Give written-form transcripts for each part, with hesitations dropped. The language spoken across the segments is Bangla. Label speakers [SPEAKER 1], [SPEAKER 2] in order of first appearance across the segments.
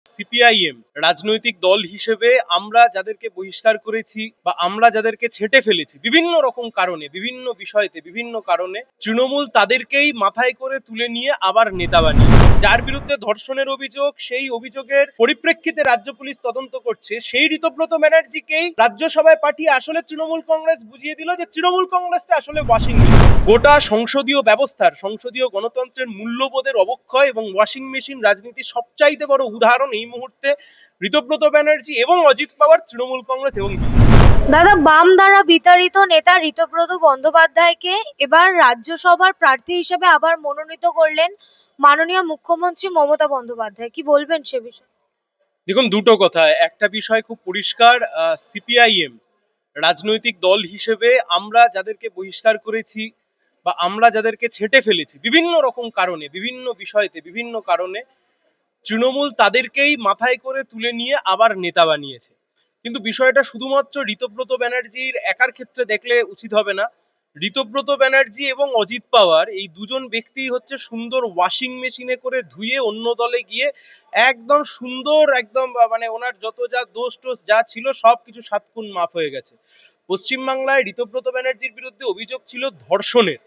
[SPEAKER 1] সিপিআইএম রাজনৈতিক দল হিসেবে আমরা যাদেরকে বহিষ্কার করেছি বা আমরা যাদেরকে ছেঁটে ফেলেছি বিভিন্ন রকম কারণে, বিভিন্ন বিষয়তে, বিভিন্ন কারণে, তৃণমূল তাদেরকেই মাথায় করে তুলে নিয়ে আবার নেতা বানিয়ে, যার বিরুদ্ধে ধর্ষণের অভিযোগ, সেই অভিযোগের পরিপ্রেক্ষিতে রাজ্য পুলিশ তদন্ত করছে, সেই ঋতব্রত ব্যানার্জিকেই রাজ্যসভায় পাঠিয়ে আসলে তৃণমূল কংগ্রেস বুঝিয়ে দিল যে তৃণমূল কংগ্রেসটা আসলে ওয়াশিং মেশিন। গোটা সংসদীয় ব্যবস্থার, সংসদীয় গণতন্ত্রের মূল্যবোধের অবক্ষয় এবং ওয়াশিং মেশিন রাজনীতির সবচাইতে বড় উদাহরণ এই মুহূর্তে ঋতব্রত ব্যানার্জি এবং অজিত পাওয়ার তৃণমূল কংগ্রেস এবং
[SPEAKER 2] দাদা, বাম দ্বারা বিতাড়িত নেতা ঋতব্রত বন্দ্যোপাধ্যায়কে এবার রাজ্যসভার প্রার্থী হিসেবে আবার মনোনীত করলেন মাননীয় মুখ্যমন্ত্রী মমতা বন্দ্যোপাধ্যায়। কি বলবেন সে বিষয়ে?
[SPEAKER 1] দেখুন, দুটো কথা। একটা বিষয় খুব পরিষ্কার, সিপিআইএম রাজনৈতিক দল হিসেবে আমরা যাদেরকে বহিষ্কার করেছি বা আমরা যাদেরকে ছেঁটে ফেলেছি বিভিন্ন রকম কারণে, বিভিন্ন বিষয়তে, বিভিন্ন কারণে, তৃণমূল তাদেরকেই মাথায় করে তুলে নিয়ে আবার নেতা বানিয়েছে। কিন্তু বিষয়টা শুধুমাত্র ঋতব্রত ব্যানার্জির একার ক্ষেত্রে দেখলে উচিত হবে না। ঋতব্রত ব্যানার্জি এবং অজিত পাওয়ার এই দুজন ব্যক্তি হচ্ছে সুন্দর ওয়াশিং মেশিনে করে ধুয়ে অন্য দলে গিয়ে একদম সুন্দর, একদম মানে ওনার যত যা দোষ টোষ যা ছিল সবকিছু সাতগুণ মাফ হয়ে গেছে। পশ্চিমবাংলায় ঋতব্রত ব্যানার্জির বিরুদ্ধে অভিযোগ ছিল ধর্ষণের।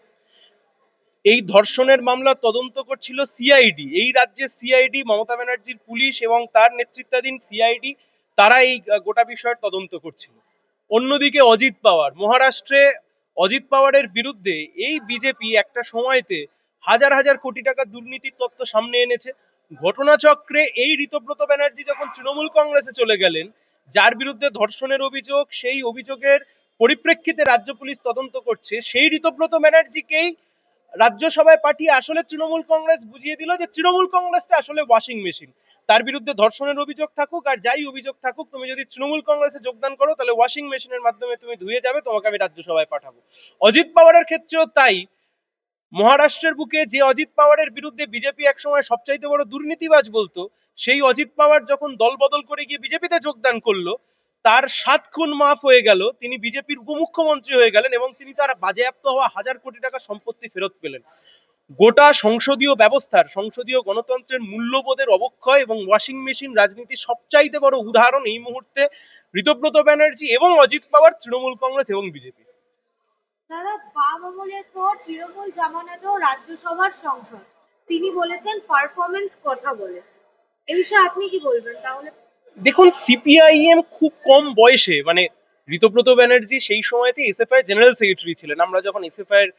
[SPEAKER 1] এই ধর্ষণের মামলা তদন্ত করছিল সিআইডি। এই রাজ্যে সিআইডি, মমতা ব্যানার্জির পুলিশ এবং তার নেতৃত্বাধীন সিআইডি, তারা এই গোটা বিষয়ের তদন্ত করছিল। অন্যদিকে অজিত পাওয়ার, মহারাষ্ট্রে অজিত পাওয়ারের বিরুদ্ধে এই বিজেপি একটা সময়তে হাজার হাজার কোটি টাকা দুর্নীতির তথ্য সামনে এনেছে। ঘটনাচক্রে এই ঋতব্রত ব্যানার্জি যখন তৃণমূল কংগ্রেসে চলে গেলেন, যার বিরুদ্ধে ধর্ষণের অভিযোগ, সেই অভিযোগের পরিপ্রেক্ষিতে রাজ্য পুলিশ তদন্ত করছে, সেই ঋতব্রত ব্যানার্জিকেই রাজ্যসভায় পাঠিয়ে আসলে তৃণমূল কংগ্রেস বুঝিয়ে দিল যে তৃণমূল কংগ্রেসটা আসলে ওয়াশিং মেশিন। তার বিরুদ্ধে ধর্ষণের অভিযোগ থাকুক আর যাই অভিযোগ থাকুক, তুমি যদি তৃণমূল কংগ্রেসে যোগদান করো তাহলে ওয়াশিং মেশিনের মাধ্যমে তুমি ধুয়ে যাবে, তোমাকে আমি রাজ্যসভায় পাঠাবো। অজিত পাওয়ারের ক্ষেত্রেও তাই। মহারাষ্ট্রের বুকে যে অজিত পাওয়ারের বিরুদ্ধে বিজেপি একসময় সবচাইতে বড় দুর্নীতিবাজ বলতো, সেই অজিত পাওয়ার যখন দল বদল করে গিয়ে বিজেপিতে যোগদান করলো, তার 7 খুন মাফ হয়ে গেল, তিনি বিজেপির উপমুখ্যমন্ত্রী হয়ে গেলেন এবং তিনি তার বাজেয়াপ্ত হওয়া হাজার কোটি টাকা সম্পত্তি ফেরত পেলেন। গোটা সংসদীয় ব্যবস্থার, সংসদীয় গণতন্ত্রের মূল্যবোধের অবক্ষয় এবং ওয়াশিং মেশিন রাজনীতির সবচাইতে বড় উদাহরণ এই মুহূর্তে ঋতব্রত ব্যানার্জি এবং অজিত পাওয়ার তৃণমূল কংগ্রেস এবং বিজেপি।
[SPEAKER 2] দাদা, বাম আমলের পর তৃণমূল জামানাত রাজ্যসভার সংসদ, তিনি বলেছেন পারফরমেন্স কথা বলে। এই বিষয়ে আপনি কি বলবেন তাহলে?
[SPEAKER 1] দেখুন, সিপিআইএম খুব কম বয়সে, মানে ঋতব্রত ব্যানার্জি সেই সময়তে এসএফআই জেনারেল সেক্রেটারি ছিলেন। আমরা যখন এসএফআই এর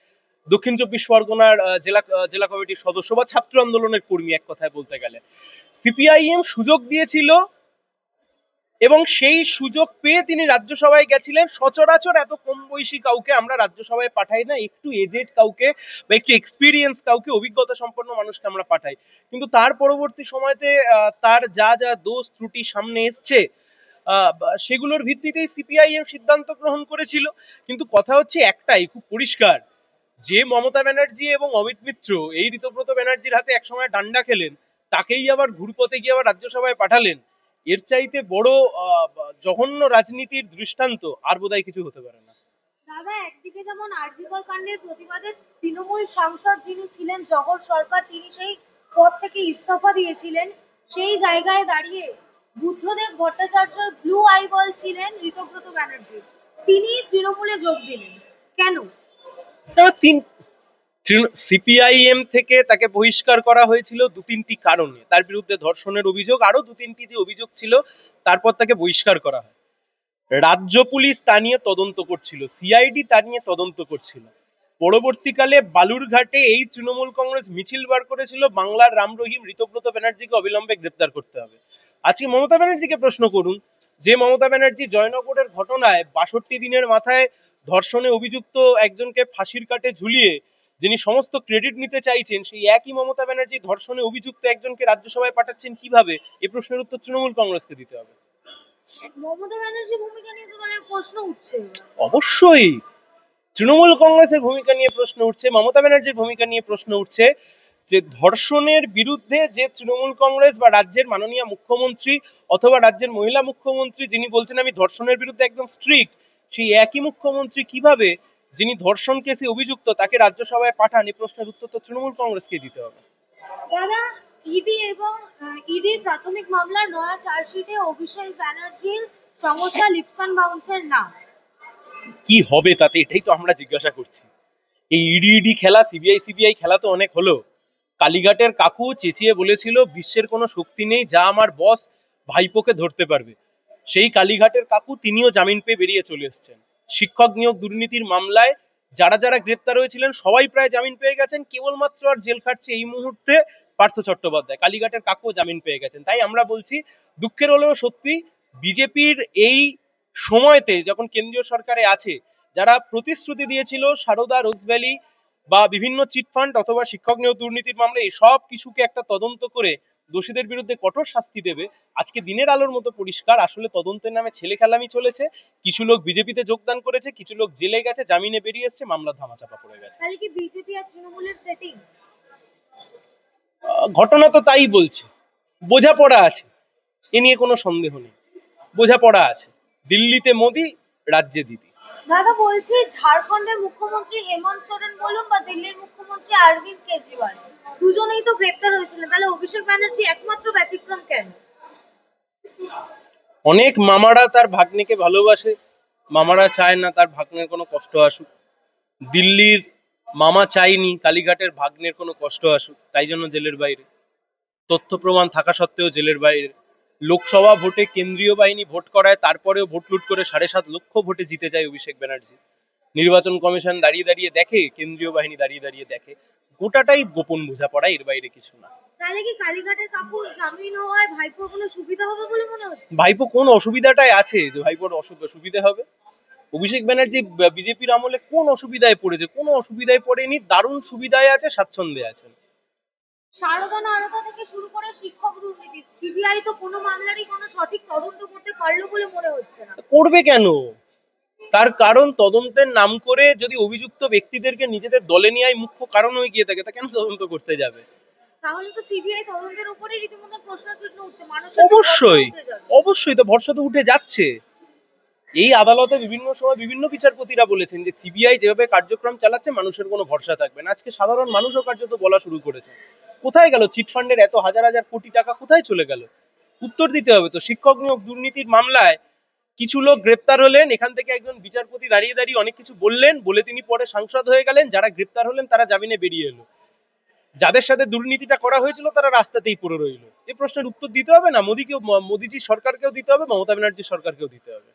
[SPEAKER 1] দক্ষিণ চব্বিশ পরগনার জেলা কমিটির সদস্য বা ছাত্র আন্দোলনের কর্মী, এক কথায় বলতে গেলে, সিপিআইএম সুযোগ দিয়েছিল এবং সেই সুযোগ পেয়ে তিনি রাজ্যসভায় গেছিলেন। সচরাচর এত কম বয়সী কাউকে আমরা রাজ্যসভায় পাঠাই না, একটু এজেড কাউকে বা একটু এক্সপিরিয়েন্স কাউকে, অভিজ্ঞতা সম্পন্ন মানুষকে আমরা পাঠাই। কিন্তু তার পরবর্তী সময়তে তার যা যা দোষ ত্রুটি সামনে এসছে, সেগুলোর ভিত্তিতেই সিপিআইএম সিদ্ধান্ত গ্রহণ করেছিল। কিন্তু কথা হচ্ছে একটাই, খুব পরিষ্কার, যে মমতা ব্যানার্জি এবং অমিত মিত্র এই ঋতব্রত ব্যানার্জির হাতে একসময় ডান্ডা খেলেন, তাকেই আবার ঘুরপথে গিয়ে আবার রাজ্যসভায় পাঠালেন। এর চাইতে বড় জঘন্য রাজনীতির দৃষ্টান্ত আর বোধহয় কিছু হতে পারে না।
[SPEAKER 2] দাদা, একদিকে যেমন আরজিকর কাণ্ডের প্রতিবাদে তৃণমূল সাংসদ যিনি ছিলেন জহর সরকার, তিনি সেই পদ থেকে ইস্তফা দিয়েছিলেন, সেই জায়গায় দাঁড়িয়ে বুদ্ধদেব ভট্টাচার্য ব্লু আইবল ছিলেন ঋতব্রত ব্যানার্জি, তিনি তৃণমূলে যোগ দিলেন কেন?
[SPEAKER 1] সিপিআইএম থেকে তাকে বহিষ্কার করা হয়েছিল দু তিনটি কারণে। তার বিরুদ্ধে ধর্ষণের অভিযোগ, আরো দু তিনটি যে অভিযোগ ছিল, তারপর তাকে বহিষ্কার করা হয়। রাজ্য পুলিশ তা নিয়ে তদন্ত করছিল, সিআইডি তা নিয়ে তদন্ত করছিল। পরবর্তীকালে বালুরঘাটে এই তৃণমূল কংগ্রেস মিছিল বার করেছিল, বাংলার রাম রহিম ঋতব্রত ব্যানার্জিকে অবিলম্বে গ্রেপ্তার করতে হবে। আজকে মমতা ব্যানার্জিকে প্রশ্ন করুন, যে মমতা ব্যানার্জি জয়নগরের ঘটনায় ৬২ দিনের মাথায় ধর্ষণে অভিযুক্ত একজনকে ফাঁসির কাটে ঝুলিয়ে যিনি সমস্ত ক্রেডিট নিতে চাইছেন, সেই একই মমতা ব্যানার্জি ধর্ষণে অভিযুক্ত একজনকে রাজ্যসভায় পাঠাচ্ছেন কিভাবে? এই প্রশ্নের উত্তর তৃণমূল কংগ্রেসকে দিতে হবে।
[SPEAKER 2] মমতা ব্যানার্জির ভূমিকা নিয়ে তো তাদের প্রশ্ন উঠছে।
[SPEAKER 1] অবশ্যই তৃণমূল কংগ্রেসের ভূমিকা নিয়ে প্রশ্ন উঠছে, মমতা ব্যানার্জির ভূমিকা নিয়ে প্রশ্ন উঠছে। যে ধর্ষণের বিরুদ্ধে যে তৃণমূল কংগ্রেস বা রাজ্যের মাননীয় মুখ্যমন্ত্রী অথবা রাজ্যের মহিলা মুখ্যমন্ত্রী যিনি বলছেন আমি ধর্ষণের বিরুদ্ধে একদম স্ট্রিক্ট, সেই একই মুখ্যমন্ত্রী কিভাবে যিনি ধর্ষণ কেসে অভিযুক্ত তাকে রাজ্যসভায় পাঠান? এই প্রশ্নের উত্তর তো তৃণমূল কংগ্রেসকে দিতে হবে।
[SPEAKER 2] দাদা, ইডি এবং ইডির প্রাথমিক মামলার নয়া চার্জশিটে অভিষেক ব্যানার্জির সংস্থা লিপসন বাউন্সের নাম।
[SPEAKER 1] কি হবে তাতে, এটাই তো আমরা জিজ্ঞাসা করছি। এই ইডি খেলা, সিবিআই খেলা তো অনেক হলো। কালীঘাটের কাকু চেঁচিয়ে বলেছিল বিশ্বের কোনো শক্তি নেই যা আমার বস ভাইপোকে ধরতে পারবে। সেই কালীঘাটের কাকু তিনিও জামিন পেয়ে বেরিয়ে চলে এসেছেন। শিক্ষক নিয়োগ দুর্নীতির মামলায় যারা যারা গ্রেপ্তার হয়েছিলেন সবাই প্রায় জামিন পেয়ে গেছেন, কেবলমাত্র আর জেল খাটছে এই মুহূর্তে পার্থ চট্টোপাধ্যায়। কালীঘাটের কাকুও জামিন পেয়ে গেছেন। তাই আমরা বলছি, দুঃখের হলেও সত্যি, বিজেপির এই সময়তে যখন কেন্দ্রীয় সরকারে আছে, যারা প্রতিশ্রুতি দিয়েছিল সারদা, রোজভ্যালি বা বিভিন্ন চিটফান্ড অথবা শিক্ষক নিয়োগ দুর্নীতির মামলায় সব কিছুকে একটা তদন্ত করে দোষীদের বিরুদ্ধে কঠোর শাস্তি দেবে, আজকে দিনের আলোর মতো পরিষ্কার আসলে তদন্তের নামে ছেলে খেলামি চলেছে। কিছু লোক বিজেপিতে যোগদান করেছে, কিছু লোক জেলে গেছে, জামিনে বেরিয়ে এসছে, মামলা ধামাচাপা পড়ে গেছে।
[SPEAKER 2] তাহলে কি বিজেপি আর তৃণমূলের সেটিং?
[SPEAKER 1] ঘটনা তো তাই বলছে। বোঝাপড়া আছে, এ নিয়ে কোনো সন্দেহ নেই, বোঝাপড়া আছে। দিল্লিতে মোদি, রাজ্যে দিদি।
[SPEAKER 2] দাদা বলছি, ঝাড়খণ্ডের মুখ্যমন্ত্রী হেমন্ত সোরেন বলুন বা দিল্লির মুখ্যমন্ত্রী অরবিন্দ কেজরিওয়াল, দুজনেই তো গ্রেপ্তার হয়েছিলেন, তাহলে অভিষেক ব্যানার্জি একমাত্র ব্যতিক্রম কেন?
[SPEAKER 1] অনেক মামারা তার ভাগ্নেকে ভালোবাসে, মামারা চায় না তার ভাগ্নের কোনো কষ্ট আসুক। দিল্লির মামা চাইনি কালীঘাটের ভাগ্নের কোনো কষ্ট আসুক, তাই জন্য জেলের বাইরে। তথ্য প্রমাণ থাকা সত্ত্বেও জেলের বাইরে। লোকসভা ভোটে কেন্দ্রীয় বাহিনী ভোট করায়, তারপরেও ভোট লুট করে 7.5 লক্ষ ভোটে জিতে যায় অভিষেক ব্যানার্জি। নির্বাচন কমিশন দাঁড়িয়ে দাঁড়িয়ে দেখে, কেন্দ্রীয় বাহিনী দাঁড়িয়ে দাঁড়িয়ে দেখে। গোটাটাই গোপন বোঝাপড়া, এর বাইরে কিছু না।
[SPEAKER 2] তাহলে কি কালীঘাটের কাকুর জামিন হওয়ায় ভাইপোর কোনো সুবিধা হবে বলে মনে হচ্ছে?
[SPEAKER 1] ভাইপো কোন অসুবিধাটাই আছে যে ভাইপোর সুবিধা হবে? অভিষেক ব্যানার্জি বিজেপির আমলে কোন অসুবিধায় পড়েছে? কোনো অসুবিধায় পড়েনি, দারুণ সুবিধায় আছে, স্বাচ্ছন্দ্যে আছেন।
[SPEAKER 2] সারদা নারদা থেকে শুরু করে শিক্ষক দুর্নীতি, সিবিআই তো কোনো মামলারই কোনো সঠিক তদন্ত করতে পারলো বলে মনে হচ্ছে না।
[SPEAKER 1] করবে কেন? তার কারণ, তদন্তের নাম করে যদি অভিযুক্ত ব্যক্তিদেরকে নিজেদের দলে নেওয়াই মুখ্য কারণ হয়ে গিয়ে থাকে, তা কেন তদন্ত করতে যাবে?
[SPEAKER 2] তাহলে তো সিবিআই তদন্তের উপরে রীতিমতো প্রশ্নচিহ্ন উঠছে, মানুষের তো ভরসা
[SPEAKER 1] অবশ্যই,
[SPEAKER 2] উঠে যাবে।
[SPEAKER 1] অবশ্যই তো ভরসা তো উঠে যাচ্ছে। এই আদালতে বিভিন্ন সময় বিভিন্ন বিচারপতিরা বলেছেন যে সিবিআই যেভাবে কার্যক্রম চালাচ্ছে মানুষের কোনো ভরসা থাকবে না। আজকে সাধারণ মানুষও কার্যত বলা শুরু করেছে, কোথায় গেল চিটফান্ডের এত হাজার হাজার কোটি টাকা, কোথায় চলে গেল? উত্তর দিতে হবে তো। শিক্ষক নিয়োগ দুর্নীতির মামলায় কিছু লোক গ্রেপ্তার হলেন, এখান থেকে একজন বিচারপতি দাঁড়িয়ে দাঁড়িয়ে অনেক কিছু বললেন, বলে তিনি পরে সাংসদ হয়ে গেলেন। যারা গ্রেপ্তার হলেন তারা জামিনে বেরিয়ে এলো, যাদের সাথে দুর্নীতিটা করা হয়েছিল তারা রাস্তাতেই পড়ে রইলো। এই প্রশ্নের উত্তর দিতে হবে না মোদিকেও, মোদিজি সরকারকেও দিতে হবে, মমতা ব্যানার্জি সরকারকেও দিতে হবে।